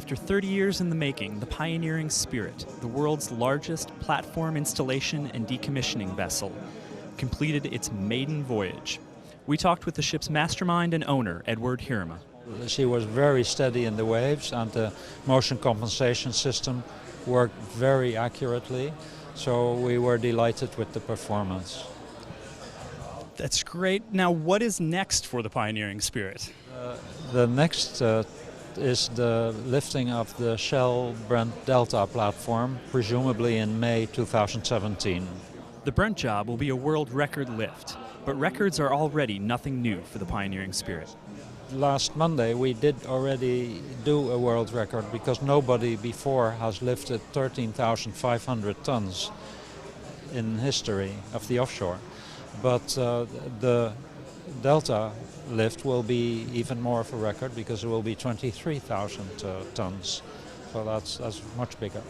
After 30 years in the making, the Pioneering Spirit, the world's largest platform installation and decommissioning vessel, completed its maiden voyage. We talked with the ship's mastermind and owner, Edward Heerema. She was very steady in the waves, and the motion compensation system worked very accurately, so we were delighted with the performance. That's great. Now, what is next for the Pioneering Spirit? The next is the lifting of the Shell Brent Delta platform, presumably in May 2017. The Brent job will be a world record lift, but records are already nothing new for the Pioneering Spirit. Last Monday we did already do a world record because nobody before has lifted 13,500 tons in history of the offshore. But the Delta lift will be even more of a record because it will be 23,000 tons. So that's much bigger.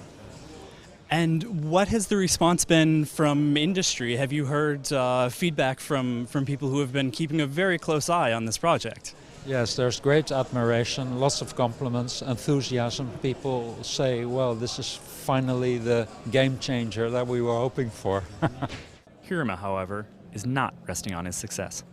And what has the response been from industry? Have you heard feedback from people who have been keeping a very close eye on this project? Yes, there's great admiration, lots of compliments, enthusiasm. People say, well, this is finally the game changer that we were hoping for. Heerema, however, is not resting on his success.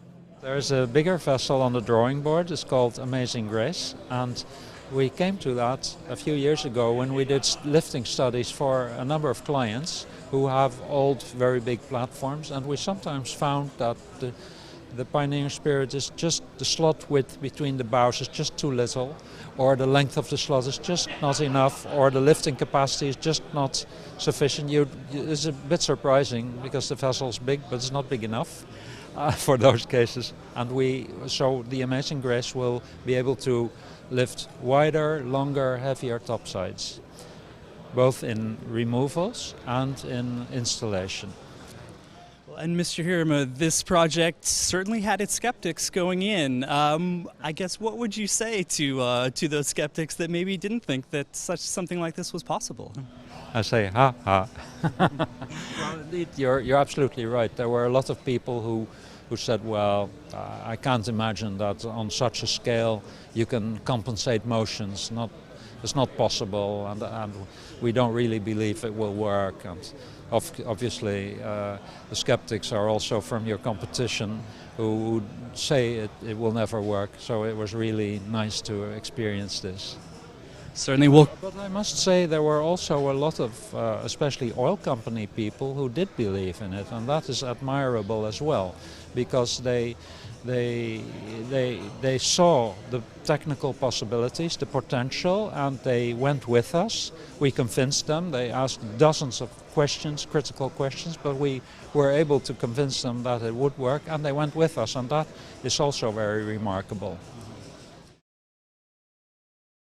There's a bigger vessel on the drawing board. It's called Amazing Grace, and we came to that a few years ago when we did lifting studies for a number of clients who have old, very big platforms, and we sometimes found that the Pioneering Spirit is just the slot width between the bows is just too little, or the length of the slot is just not enough, or the lifting capacity is just not sufficient. It's a bit surprising because the vessel is big, but it's not big enough for those cases. And so the Amazing Grace will be able to lift wider, longer, heavier topsides, both in removals and in installation. And Mr. Heerema, this project certainly had its skeptics going in. I guess what would you say to those skeptics that maybe didn't think that something like this was possible? I say, ha ha. Well, indeed, you're absolutely right. There were a lot of people who said, well, I can't imagine that on such a scale you can compensate motions. It's not possible, and we don't really believe it will work. And obviously, the skeptics are also from your competition who say it will never work. So it was really nice to experience this. Certainly will. But I must say there were also a lot of, especially oil company people, who did believe in it, and that is admirable as well, because they saw the technical possibilities, the potential, and they went with us. We convinced them. They asked dozens of questions, critical questions, but we were able to convince them that it would work, and they went with us, and that is also very remarkable.